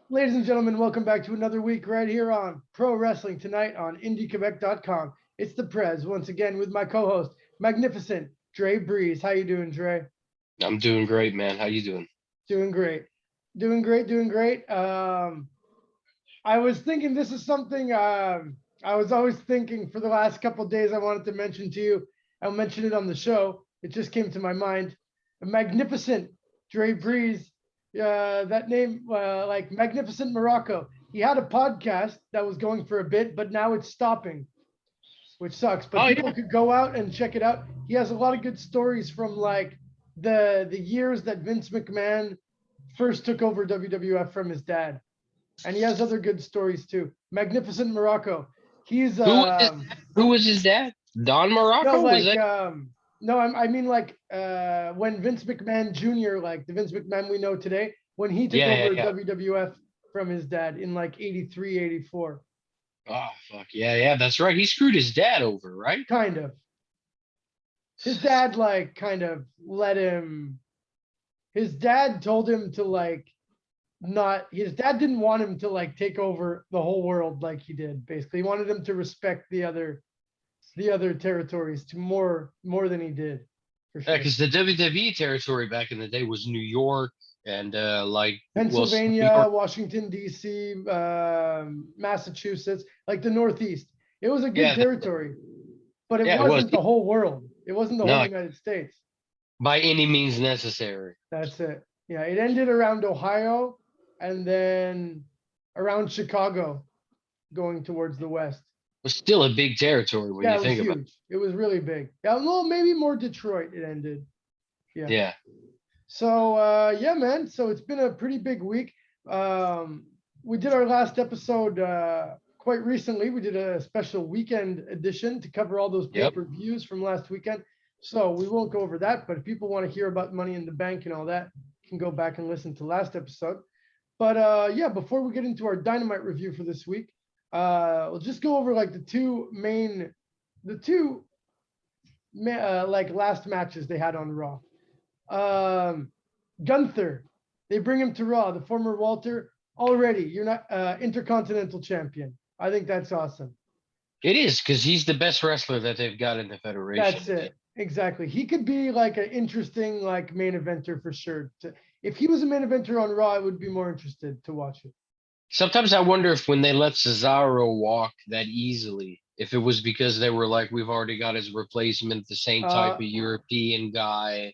Ladies and gentlemen, welcome back to another week right here on Pro Wrestling Tonight on IndieQuebec.com. It's the Prez once again with my co-host, magnificent Dre Breeze. How you doing, Dre? I'm doing great, man. How you doing? Doing great. Doing great, doing great. I was thinking this is something I was always thinking for the last couple of days I wanted to mention to you. I'll mention it on the show. It just came to my mind. A magnificent Dre Breeze. That name, like Magnificent Morocco. He had a podcast that was going for a bit, but now it's stopping, which sucks. But Oh people yeah, could go out and check it out. He has a lot of good stories from like the years that Vince McMahon first took over WWF from his dad, and he has other good stories too. Magnificent Morocco. He's who was his, who was his dad? Don no Morocco was like that? no I mean like when Vince McMahon Jr., like the Vince McMahon we know today, when he took Yeah, yeah, over yeah. WWF from his dad in like 83, 84. Oh fuck yeah, yeah. That's right. He screwed his dad over, right? Kind of. His dad like kind of let him, his dad told him to like not, his dad didn't want him to like take over the whole world like he did. Basically he wanted him to respect the other territories to more than he did, for Yeah, sure. because the WWE territory back in the day was New York and New Pennsylvania, York. Washington D.C., Massachusetts, like the Northeast. It was a good Yeah, territory, but it yeah, it was. wasn't the whole world. It wasn't the whole No, United States. by any means necessary. That's it. Yeah, it ended around Ohio and then around Chicago, going towards the west. It was still a big territory when Yeah, you it was think about huge. It was really big. Yeah, well, maybe more Detroit. It ended. it. Yeah. Yeah. So yeah, man. So it's been a pretty big week. Um, we did our last episode quite recently. We did a special weekend edition to cover all those Yep. pay-per-views from last weekend. So we won't go over that. But if people want to hear about Money in the Bank and all that, you can go back and listen to last episode. But yeah, before we get into our Dynamite review for this week, we'll just go over like the two like last matches they had on Raw. Um, Gunther, they bring him to Raw. The former Walter, already you're not Intercontinental Champion. I think that's awesome. It is because he's the best wrestler that they've got in the Federation. That's it. Exactly. He could be like an interesting like main eventer for sure. If he was a main eventer on Raw, I would be more interested to watch it. Sometimes I wonder if when they let Cesaro walk that easily, if it was because they were like, we've already got his replacement, the same type Uh, of European guy,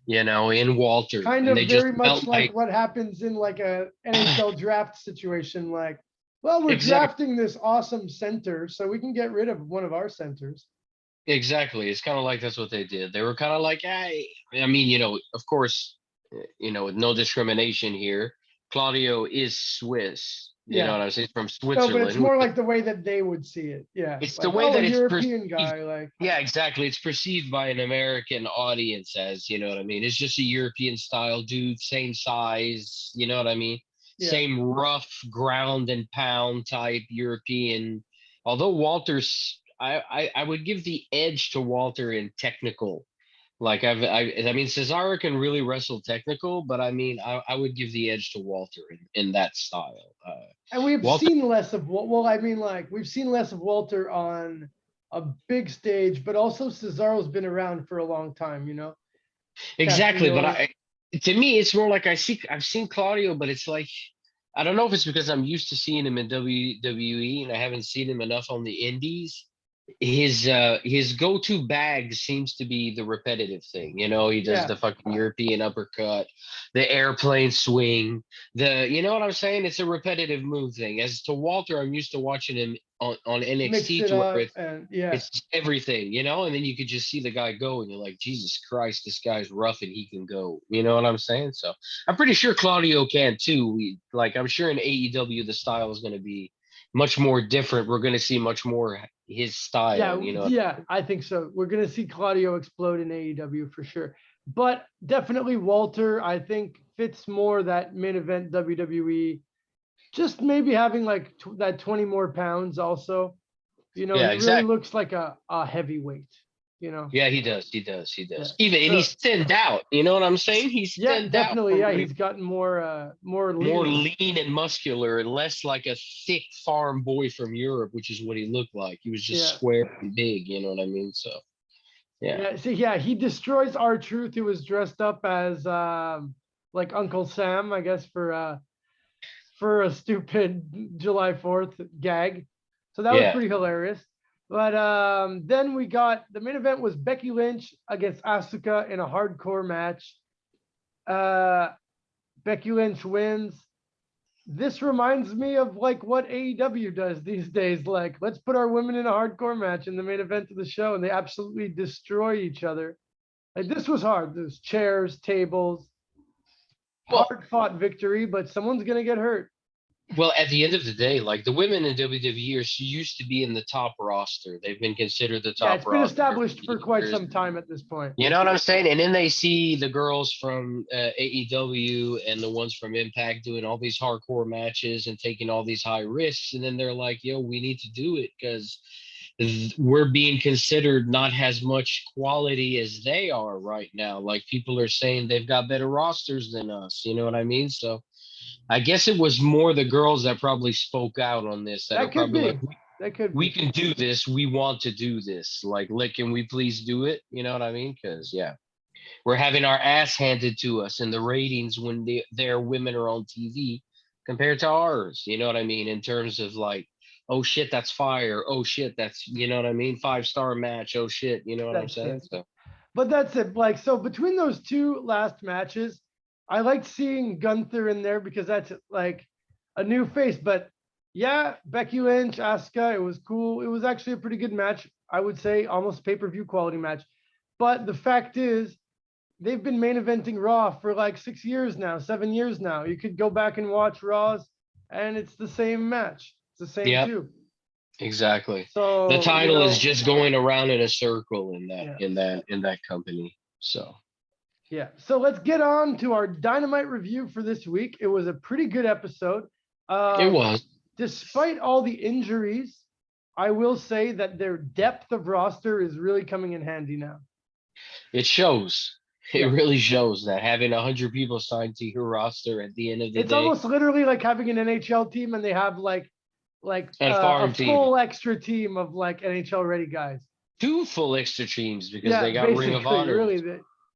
in Walter, Kind and they of just very much felt like like what happens in like a NHL draft situation. Like, well, we're exactly, drafting this awesome center, so we can get rid of one of our centers. exactly. It's kind of like that's what they did. They were kind of like, I mean, of course, with no discrimination here, Claudio is Swiss. You know Yeah. what I'm saying? From No, but it's Switzerland, more like the way that they would see it. Yeah. it's the Like, way oh, a that it's European perceived. guy. Like, Yeah, exactly. It's perceived by an American audience as, you know what I mean? It's just a European style dude, same size, you know what I mean? yeah. Same rough ground and pound type European. Although Walter's, I would give the edge to Walter in technical. Like I mean, Cesaro can really wrestle technical, but I mean, I would give the edge to Walter in that style. And we've Walter. seen less of, well, I mean, like, we've seen less of Walter on a big stage, but also Cesaro's been around for a long time, Exactly, but Castagnoli. I to me it's more like I've seen Claudio, but it's like I don't know if it's because I'm used to seeing him in WWE and I haven't seen him enough on the indies. His go-to bag seems to be the repetitive thing. He does Yeah. the fucking European uppercut, the airplane swing, you know what I'm saying? It's a repetitive move thing. As to Walter, I'm used to watching him on Mix NXT it to where up. And yeah. it's everything, and then you could just see the guy go, and you're like, Jesus Christ, this guy's rough and he can go. You know what I'm saying? So I'm pretty sure Claudio can too. I'm sure in AEW the style is going to be much more different. We're going to see much more his style. Yeah. Yeah. I think so. We're going to see Claudio explode in AEW for sure. But definitely Walter, I think, fits more that main event WWE. Just maybe having like that 20 more pounds also. Yeah, He really exactly. looks like a heavyweight. you know? Yeah, he does. He does. He Yeah. does. Even and So he's thinned out. You know what I'm saying? He's yeah, thinned out definitely. from Yeah, what he he's gotten more more lean. lean and muscular and less like a thick farm boy from Europe, which is what he looked like. He was just Yeah. square and big, you know what I mean? So yeah. Yeah. See, yeah, he destroys R-Truth, who was dressed up as like Uncle Sam, I guess, for a stupid July 4th gag. So that was Yeah. pretty hilarious. But then we got the main event was Becky Lynch against Asuka in a hardcore match. Becky Lynch wins. This reminds me of like what AEW does these days. Like, let's put our women in a hardcore match in the main event of the show, and they absolutely destroy each other. Like, this was hard. There's chairs, tables, Well, hard fought victory, but someone's gonna get hurt. well, at the end of the day, like the women in WWE used to be in the top roster. They've been considered the Yeah, top it's been roster for established for quite years. some time at this point. You know what I'm saying? And then they see the girls from AEW and the ones from Impact doing all these hardcore matches and taking all these high risks. And then they're like, yo, we need to do it because we're being considered not as much quality as they are right now. Like people are saying they've got better rosters than us. You know what I mean? So I guess it was more the girls that probably spoke out on this that are That could probably like, be. That could we be. can do this. We want to do this. Like, can we please do it? You know what I mean? Because yeah, we're having our ass handed to us in the ratings when their women are on TV compared to ours. You know what I mean? In terms of like, oh shit, that's fire. Oh shit, that's you know what I mean? 5-star match. Oh shit, you know what I'm That's saying? it. So But that's it. Like, so between those two last matches, I liked seeing Gunther in there because that's like a new face. But yeah, Becky Lynch, Asuka, it was cool. It was actually a pretty good match. I would say almost pay-per-view quality match. But the fact is, they've been main eventing Raw for like 6 years now, 7 years now. You could go back and watch Raws, and it's the same match. It's the same yep, two. exactly. The So, title is just going around in a circle in that yeah. in that company. So Yeah. So let's get on to our Dynamite review for this week. It was a pretty good episode. it was. Despite all the injuries, I will say that their depth of roster is really coming in handy now. It shows. It Yeah. really shows that having 100 people signed to your roster at the end of the It's day almost literally like having an NHL team and they have like and a farm team. full extra team of like NHL ready guys. 2 full extra teams because Yeah, they got Ring of basically, Honor. really,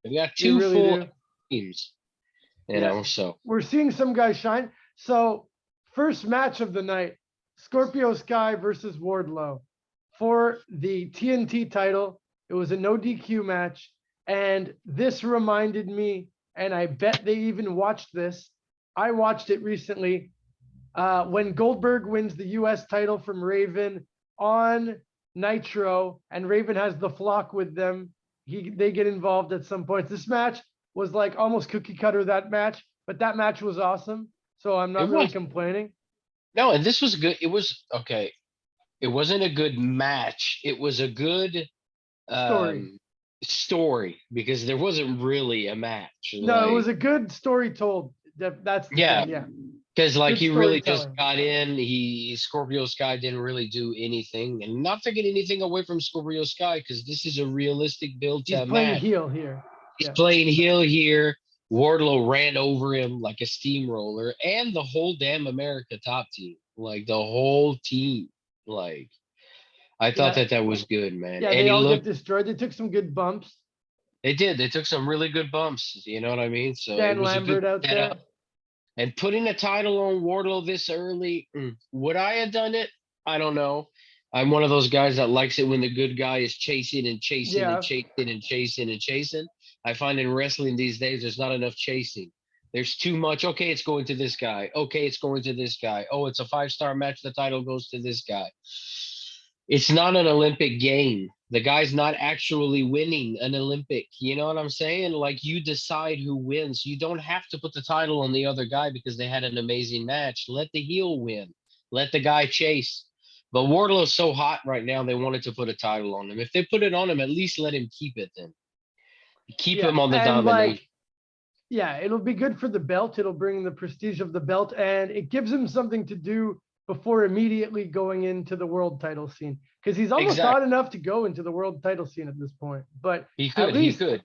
They got they 2 really full do. teams. You Yeah. know, so We're seeing some guys shine. So, first match of the night, Scorpio Sky versus Wardlow for the TNT title. It was a no DQ match. And this reminded me, and I bet they even watched this. I watched it recently when Goldberg wins the US title from Raven on Nitro, and Raven has the flock with them. They get involved at some point. This match was like almost cookie cutter, that match, but that match was awesome. So I'm it not really was. complaining. No, and this was good. It was okay. It wasn't a good match. It was a good Story. story because there wasn't really a match. No, it was Like, a good story told. That's the yeah, thing. Yeah. because like Good he really just storytelling. got in. Scorpio Sky didn't really do anything, and not to get anything away from Scorpio Sky because this is a realistic build He's to a playing match. heel here. He's Yeah. playing heel here. Wardlow ran over him like a steamroller, and the whole damn America top team, like the whole team. Like I thought Yeah. that was good, man. Yeah. And They he all get looked. destroyed. They took some good bumps. They did. They took some really good bumps. You know what I mean? So it Dan was a good Lambert out setup. there. And putting a title on Wardlow this early, would I have done it? I don't know. I'm one of those guys that likes it when the good guy is chasing and chasing and Yeah. chasing and chasing and chasing. I find in wrestling these days there's not enough chasing. There's too much. Okay, it's going to this guy. Okay, it's going to this guy. Oh, it's a 5-star match. The title goes to this guy. It's not an Olympic game. The guy's not actually winning an Olympic. You know what I'm saying? Like you decide who wins. You don't have to put the title on the other guy because they had an amazing match. Let the heel win. Let the guy chase. But Wardlow's so hot right now, they wanted to put a title on him. If they put it on him, at least let him keep it then. Keep Yeah. him on the And domination. like, yeah, it'll be good for the belt. It'll bring the prestige of the belt, and it gives him something to do before immediately going into the world title scene. Because he's almost Exactly. hot enough to go into the world title scene at this point. But He at could, he least could.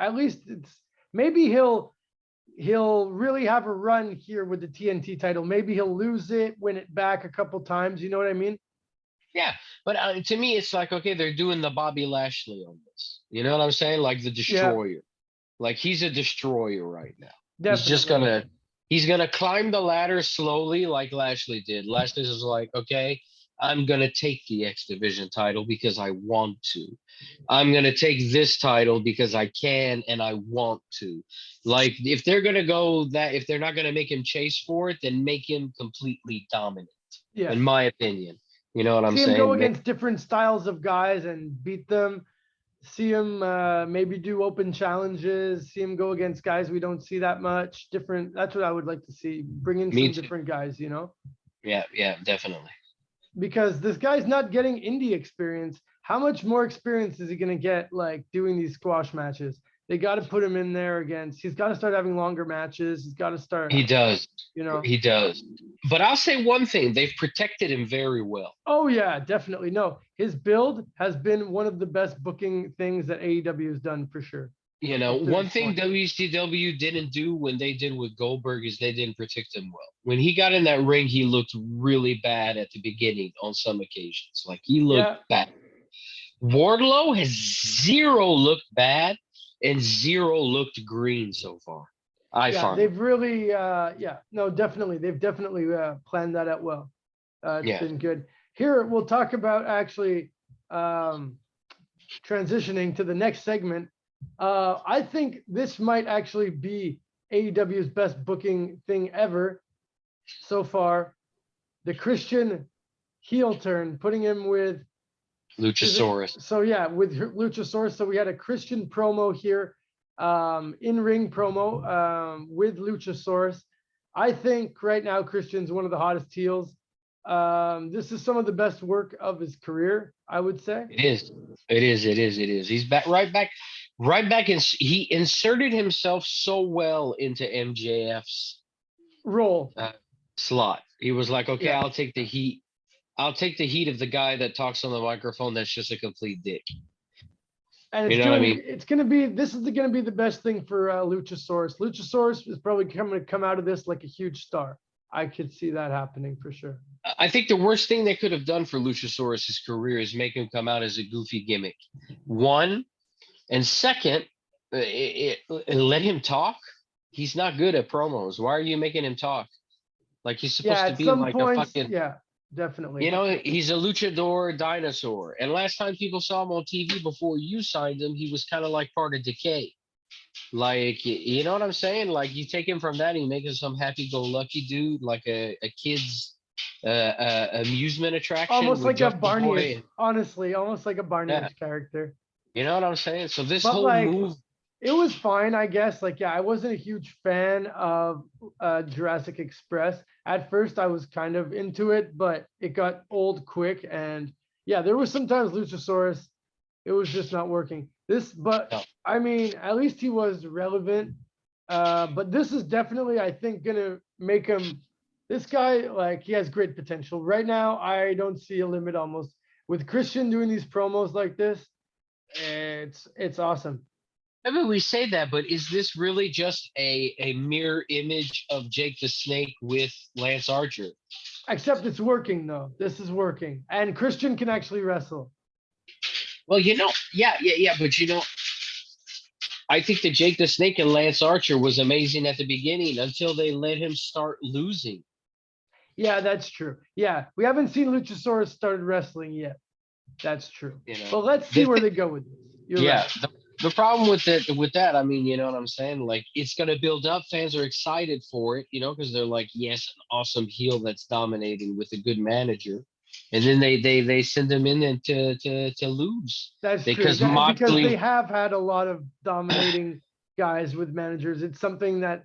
it's maybe he'll really have a run here with the TNT title. Maybe he'll lose it, win it back a couple times. You know what I mean? Yeah, but to me, it's like, okay, they're doing the Bobby Lashley on this. You know what I'm saying? Like the Yeah, destroyer. Like he's a destroyer right now. He's just definitely. he's gonna climb the ladder slowly, like Lashley did. Lashley was like, okay, I'm gonna take the X Division title because I want to. I'm gonna take this title because I can and I want to. Like if they're gonna go that, if they're not gonna make him chase for it, then make him completely dominant. Yeah. In my opinion, you know what I'm See him go saying? against different styles of guys and beat them. See him maybe do open challenges. See him go against guys we don't see that much. Different. That's what I would like to see. Bring in Me some too. different guys, you know, Yeah, yeah, definitely. because this guy's not getting indie experience. How much more experience is he going to get like doing these squash matches? They got to put him in there against. He's got to start having longer matches. He's got to start, He does. you know. He does. But I'll say one thing, they've protected him very well. Oh yeah, definitely. No, his build has been one of the best booking things that AEW has done for sure. You know, Up to one this thing point. WCW didn't do when they did with Goldberg is they didn't protect him well. When he got in that ring, he looked really bad at the beginning on some occasions. Like he looked Yeah, bad. Wardlow has zero looked bad and zero looked green so far. I yeah, find. they've really, yeah, no, definitely, they've definitely planned that out well. It's Yeah. been good. Here, we'll talk about actually transitioning to the next segment. I think this might actually be AEW's best booking thing ever so far. The Christian heel turn, putting him with Luchasaurus. So yeah, with Luchasaurus. So we had a Christian promo here, in-ring promo with Luchasaurus. I think right now Christian's one of the hottest heels. This is some of the best work of his career, I would say. It is. It is. It is. It is. He's back right back in. He inserted himself so well into MJF's Role. slot. He was like, okay, Yeah. I'll take the heat. I'll take the heat of the guy that talks on the microphone. That's just a complete dick. And You know what I mean? it's gonna be this is gonna be the best thing for Luchasaurus. Luchasaurus is probably going to come out of this like a huge star. I could see that happening for sure. I think the worst thing they could have done for Luchasaurus' career is make him come out as a goofy gimmick. One, and second, let him talk. He's not good at promos. Why are you making him talk? Like he's supposed Yeah, to at be some like a points, fucking, yeah, definitely. you know, he's a luchador dinosaur. And last time people saw him on TV before you signed him, he was kind of like part of Decay. Like, you know what I'm saying? Like you take him from that, and you make him some happy-go-lucky dude, like a kid's amusement attraction. Almost with like a Jungle Boy. Barney, honestly, almost like a Barney Yeah. character. You know what I'm saying? So this But whole like, move, it was fine, I guess. Like, yeah, I wasn't a huge fan of Jurassic Express. At first, I was kind of into it, but it got old quick. And yeah, there was sometimes Luchasaurus, it was just not working. But No. I mean, at least he was relevant. But this is definitely, I think, gonna make him. This guy, like, he has great potential. Right now, I don't see a limit almost. With Christian doing these promos like this, it's awesome. I mean, we say that, but is this really just a mirror image of Jake the Snake with Lance Archer? Except it's working though. This is working, and Christian can actually wrestle. Well, you know, yeah, but you know, I think that Jake the Snake and Lance Archer was amazing at the beginning until they let him start losing. Yeah, that's true. Yeah, we haven't seen Luchasaurus started wrestling yet. That's true. You know, But let's see where they go with this. You're yeah. right. The problem with that, I mean, you know what I'm saying? Like, it's gonna build up. Fans are excited for it, you know, because they're like, yes, an awesome heel that's dominating with a good manager, and then they send them in and to lose. That's Because true. Because Moxley, they have had a lot of dominating guys with managers. It's something that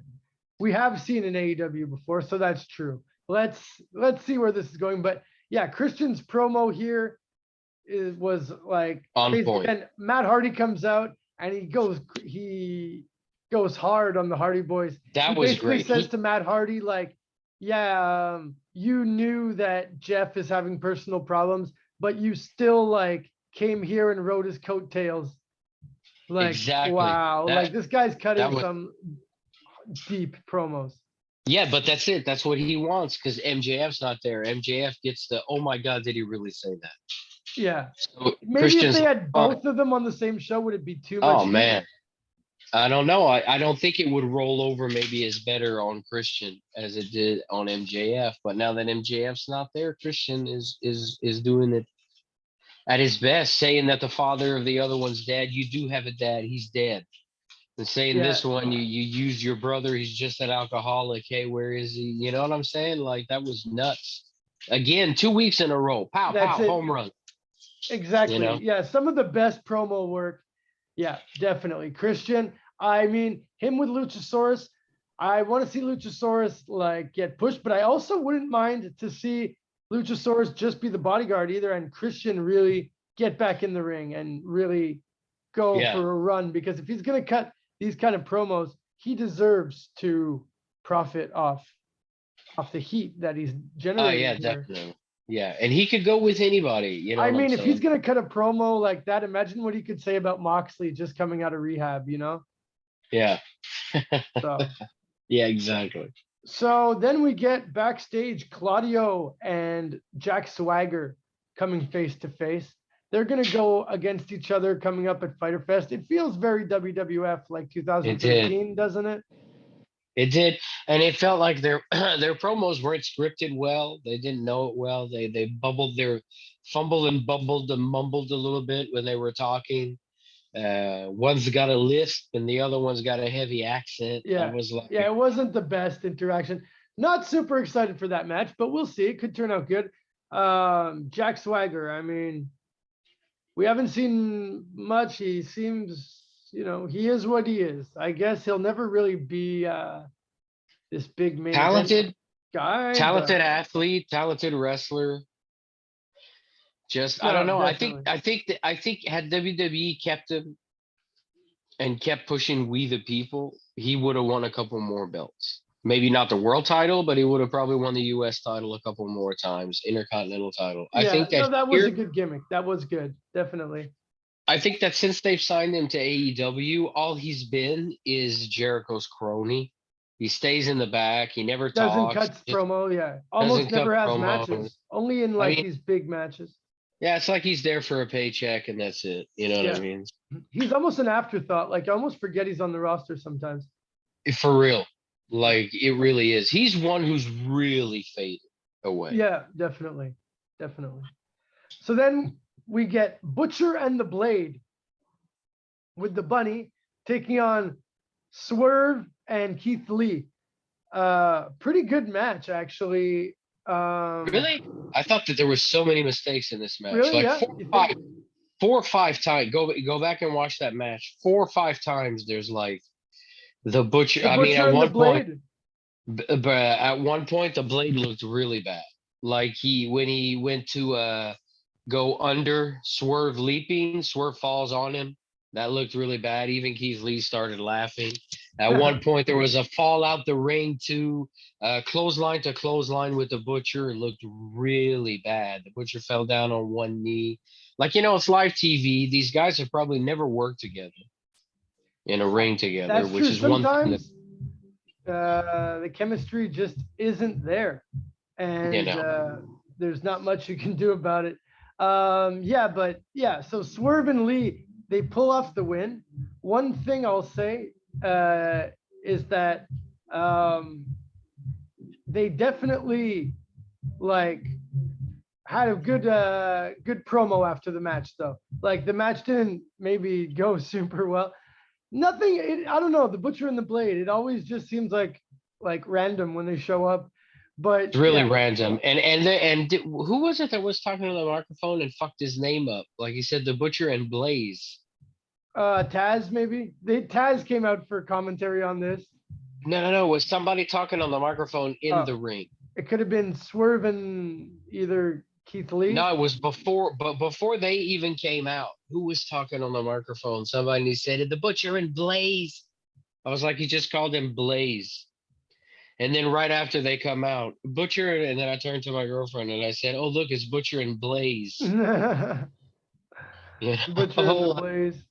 we have seen in AEW before, so that's true. Let's see where this is going. But yeah, Christian's promo here was like on crazy. point. And Matt Hardy comes out and he goes hard on the Hardy Boys. That He was basically great. says to Matt Hardy, like, yeah, you knew that Jeff is having personal problems, but you still like came here and rode his coattails. Like, Exactly. wow, That like this guy's that cutting was some deep promos. yeah, but that's it. That's what he wants because MJF's not there. MJF gets the oh my god, did he really say that? Yeah. So Maybe if Christian's they like, had oh, both of them on the same show, would it be too much oh heat? man. I don't know. I don't think it would roll over maybe as better on Christian as it did on MJF. But now that MJF's not there, Christian is doing it at his best, saying that the father of the other one's dead. You do have a dad. He's dead. And saying Yeah. this one, you use your brother. He's just an alcoholic. Hey, where is he? You know what I'm saying? Like that was nuts. Again, 2 weeks in a row. Pow That's pow, it. home run. You Exactly. know. Yeah. Some of the best promo work. Yeah, definitely. Christian, I mean, him with Luchasaurus, I want to see Luchasaurus like get pushed, but I also wouldn't mind to see Luchasaurus just be the bodyguard either and Christian really get back in the ring and really go Yeah. for a run because if he's going to cut these kind of promos, he deserves to profit off the heat that he's Oh yeah, generating here. definitely. Yeah, and he could go with anybody. You know I what I'm mean, if he's saying? going to cut a promo like that, imagine what he could say about Moxley just coming out of rehab, you know? Yeah. So Yeah, exactly. So then we get backstage Claudio and Jack Swagger coming face to face. They're going to go against each other coming up at Fighter Fest. It feels very WWF like It did. 2013, doesn't it? It did, and it felt like their their promos weren't scripted well. They didn't know it well. They bubbled their fumbled and bumbled and mumbled a little bit when they were talking. One's got a lisp and the other one's got a heavy accent. I Yeah. was like, Yeah, it wasn't the best interaction. Not super excited for that match, but we'll see. It could turn out good. Jack Swagger, I mean, we haven't seen much. He seems, he is what he is. I guess he'll never really be this big main event talented, guy, talented but athlete, talented wrestler. Just I don't no, know. definitely. I think had WWE kept him and kept pushing We the People, he would have won a couple more belts. Maybe not the world title, but he would have probably won the US title a couple more times, Intercontinental title. Yeah, no, that was a good gimmick. That was good, definitely. I think that since they've signed him to AEW, all he's been is Jericho's crony. He stays in the back. He never Doesn't talks. cut Just promo, yeah. Almost doesn't cut never has promos. matches. Only in I like mean, these big matches. yeah, it's like he's there for a paycheck and that's it. You know what I Yeah. mean? He's almost an afterthought. Like I almost forget he's on the roster sometimes. For real. Like it really is. He's one who's really faded away. Yeah, definitely. Definitely. So then we get Butcher and the Blade with the bunny taking on Swerve and Keith Lee. Pretty good match actually. Really? I thought that there was so many mistakes in this match. Really? Like Yeah. You think? 4 or 5 times. Go back and watch that match. 4 or 5 times there's like the butcher. The I mean, Butcher and the Blade. but at one point the blade looked really bad. Like when he went to go under Swerve leaping, Swerve falls on him. That looked really bad. Even Keith Lee started laughing. At one point there was a fall out the ring to clothesline to clothesline with the butcher. It looked really bad. The butcher fell down on one knee. Like it's live TV. These guys have probably never worked together in a ring together, That's which true. is one thing that Sometimes the chemistry just isn't there, and there's not much you can do about it. Yeah, but yeah. So Swerve and Lee, they pull off the win. One thing I'll say is that they definitely like had a good promo after the match though. Like the match didn't maybe go super well. Nothing. I don't know. The Butcher and the Blade. It always just seems like random when they show up. But it's really yeah, random. Who was it that was talking on the microphone and fucked his name up? Like he said, the Butcher and Blaze. Taz maybe. Taz came out for commentary on this. No. Was somebody talking on the microphone in the ring? It could have been Swerve and either Keith Lee. No, it was before they even came out. Who was talking on the microphone? Somebody said the Butcher and Blaze. I was like, he just called him Blaze. And then right after they come out, Butcher, and then I turned to my girlfriend and I said, "Oh, look, it's Butcher and Blaze." Butcher You and the know, Blaze.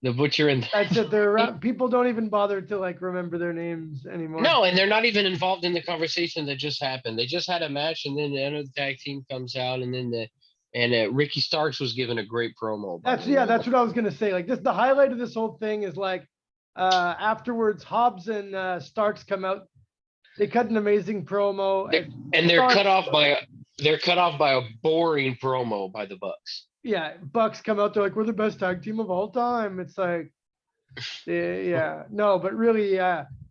the Butcher and That's it. They're around. People don't even bother to like remember their names anymore. no, and they're not even involved in the conversation that just happened. They just had a match, and then the end of the tag team comes out, and then Ricky Starks was given a great promo. By That's the way. that's what I was gonna say. Like this, the highlight of this whole thing is like afterwards, Hobbs and Starks come out. They cut an amazing promo. And they're Starks- cut off by a boring promo by the Bucks. Yeah, Bucks come out. They're like, we're the best tag team of all time. It's like, yeah, no, but really,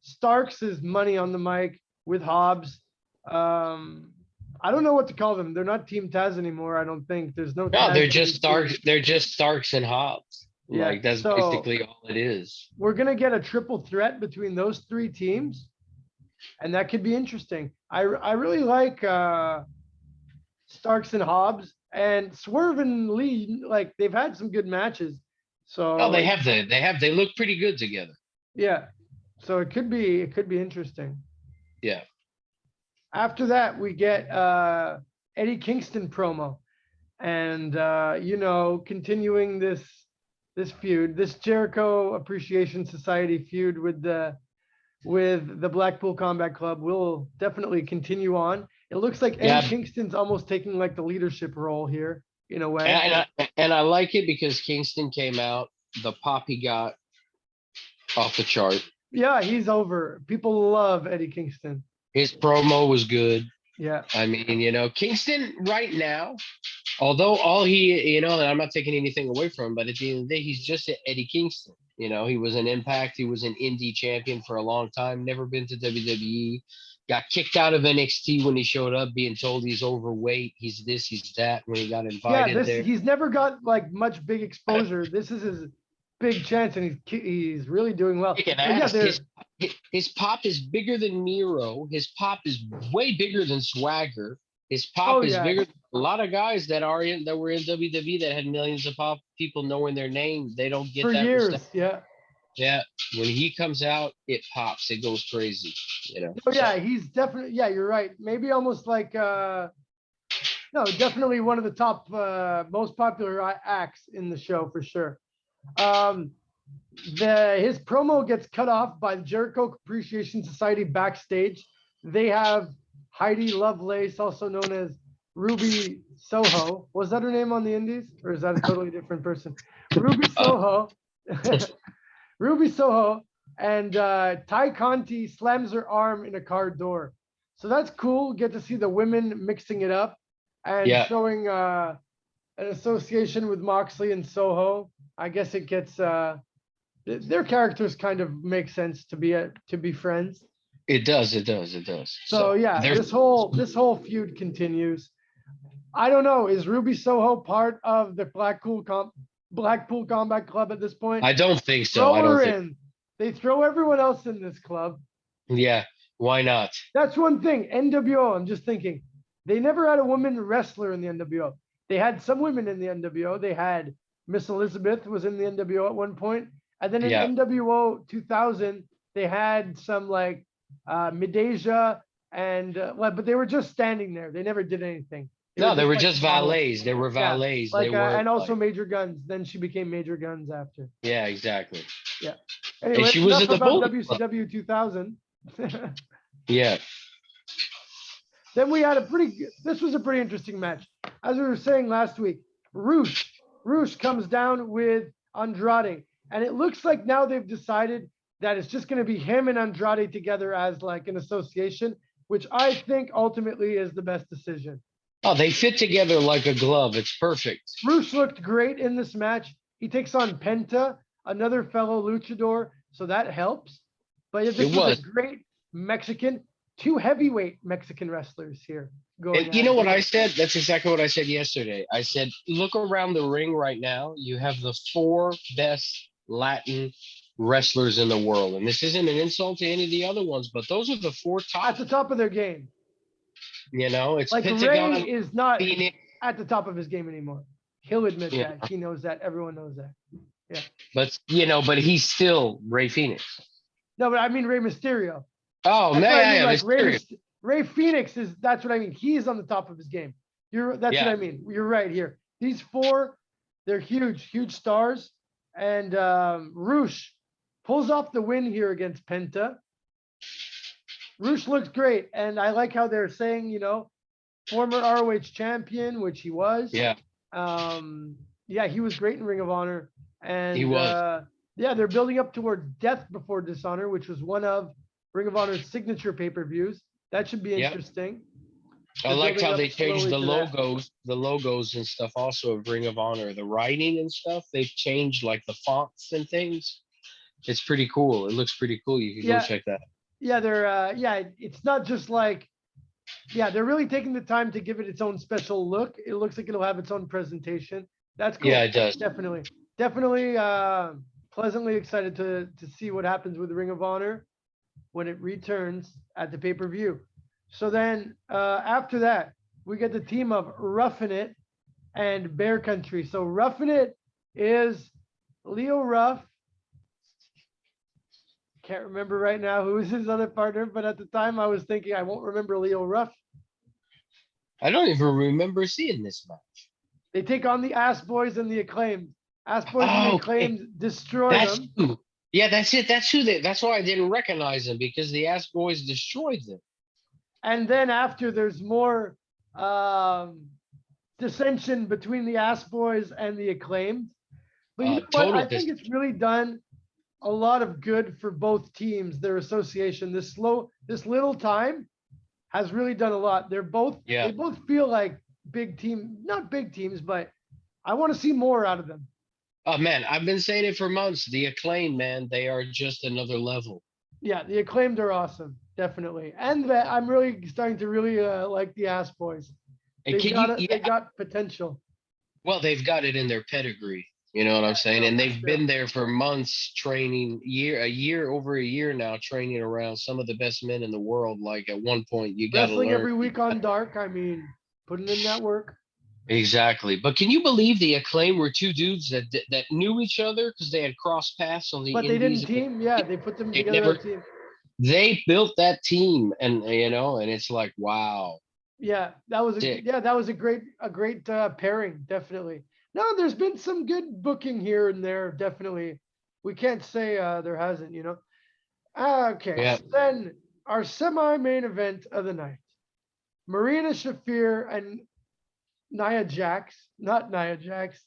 Starks is money on the mic with Hobbs. I don't know what to call them. They're not Team Taz anymore. I don't think there's no. No, Taz they're in just these Starks. teams. They're just Starks and Hobbs. Yeah, Like that's so- basically all it is. We're gonna get a triple threat between those three teams, and that could be interesting. I really like Starks and Hobbs and Swerve and Lee. Like they've had some good matches. So Oh, they look pretty good together. yeah. So it could be interesting. Yeah. After that, we get Eddie Kingston promo, and continuing this feud, this Jericho Appreciation Society feud with the Blackpool Combat Club will definitely continue on. It looks like Eddie Yeah. Kingston's almost taking like the leadership role here in a way. And I like it because Kingston came out. The pop he got off the chart. Yeah, he's over. People love Eddie Kingston. His promo was good. Yeah. I mean, Kingston right now, although all he, and I'm not taking anything away from him, but at the end of the day, he's just Eddie Kingston. He was an Impact. He was an indie champion for a long time, never been to WWE. Got kicked out of NXT when he showed up, being told he's overweight. He's this, he's that when he got invited there. He's never got like much big exposure. This is his big chance, and he's really doing well. Kicking But yeah, ass. His pop is bigger than Miro. His pop is way bigger than Swagger. His pop is bigger than a lot of guys that were in WWE that had millions of people knowing their name. They don't get for that years. respect. Yeah. Yeah. When he comes out, it pops. It goes crazy. Oh yeah, he's definitely. Yeah, you're right. Maybe almost like no, definitely one of the top most popular acts in the show for sure. His promo gets cut off by the Jericho Appreciation Society backstage. They have Heidi Lovelace, also known as Ruby Soho. Was that her name on the Indies, or is that a totally different person? Ruby Soho. Ruby Soho and Ty Conti slams her arm in a car door. So that's cool. Get to see the women mixing it up and showing an association with Moxley and Soho. I guess it gets their characters kind of make sense to be friends. It does. So yeah, this whole feud continues. I don't know. Is Ruby Soho part of the Blackpool Combat Club at this point? I don't think so. Throw I don't her think. in. They throw everyone else in this club. Yeah. Why not? That's one thing. NWO. I'm just thinking. They never had a woman wrestler in the NWO. They had some women in the NWO. They had Miss Elizabeth was in the NWO at one point, and then in NWO 2000 they had some like Mideja and but they were just standing there. They never did anything. They were just valets. They were valets. Like, they were and also Major Guns. Then she became Major Guns after. Yeah, exactly. Yeah. Anyway, she was in the Bullet Club. WCW 2000. Yeah. Then we had this was a pretty interesting match. As we were saying last week, Roosh comes down with Andrade. And it looks like now they've decided that it's just going to be him and Andrade together as like an association, which I think ultimately is the best decision. Oh, they fit together like a glove. It's perfect. Roosh looked great in this match. He takes on Penta, another fellow luchador, so that helps. But this was a great Mexican, two heavyweight Mexican wrestlers here. You know what I said? That's exactly what I said yesterday. I said, look around the ring right now. You have the 4 best Latin wrestlers in the world. And this isn't an insult to any of the other ones, but those are the 4 top. At the top of their game. It's like Pentagon, Ray is not Phoenix. At the top of his game anymore. He'll admit that. He knows that. Everyone knows that. Yeah. But, but he's still Ray Phoenix. No, but I mean Rey Mysterio. Oh, That's man, what I yeah, mean. yeah, Like Mysterio. Ray Phoenix is, that's what I mean. He's on the top of his game. That's what Yeah, I mean. You're right here. These four, they're huge, huge stars. And Roosh pulls off the win here against Penta. Roosh looks great. And I like how they're saying, former ROH champion, which he was. yeah, Yeah, he was great in Ring of Honor. he And was. yeah, they're building up towards Death Before Dishonor, which was one of Ring of Honor's signature pay-per-views. That should be Yep. interesting. I They're liked building how up they changed slowly to that. the logos and stuff also of Ring of Honor, the writing and stuff. They've changed like the fonts and things. It's pretty cool. It looks pretty cool. You can go Yeah, check that. yeah, it's not just like, yeah, they're really taking the time to give it its own special look. It looks like it'll have its own presentation. That's cool. Yeah, it does. Definitely. Pleasantly excited to see what happens with Ring of Honor when it returns at the pay-per-view. So then after that, we get the team of Roughing It and Bear Country. So Roughing It is Leo Ruff. Can't remember right now who is his other partner, but at the time I was thinking I won't remember Leo Ruff. I don't even remember seeing this match. They take on the Ass Boys and the Acclaimed. Ass Boys and the Oh, okay. Acclaimed destroy That's them. who. Yeah, that's it. That's who they. That's why I didn't recognize them because the Ass Boys destroyed them. And then after there's more dissension between the Ass Boys and the Acclaimed. But you know what? Total I think it's really done a lot of good for both teams, their association. This little time has really done a lot. They both feel like big team, not big teams, but I want to see more out of them. Oh man, I've been saying it for months. The Acclaim, man, they are just another level. Yeah, the Acclaimed are awesome, definitely. And I'm really starting to really like the Ass Boys. And They got potential. Well, they've got it in their pedigree. You know what I'm saying? And they've been there for months training, over a year now, training around some of the best men in the world. Like at one point, you got to Wrestling learn. every week on Dark. I mean, putting in that work. Exactly. But can you believe the Acclaim were two dudes that knew each other because they had crossed paths on the But they indies? didn't team. Yeah, they put them They together as a team. They built that team, and and it's like, wow. Yeah, that was a great pairing, definitely. No, there's been some good booking here and there, definitely. We can't say there hasn't, Okay, Yeah. so then our semi-main event of the night. Marina Shafir and not Nia Jax,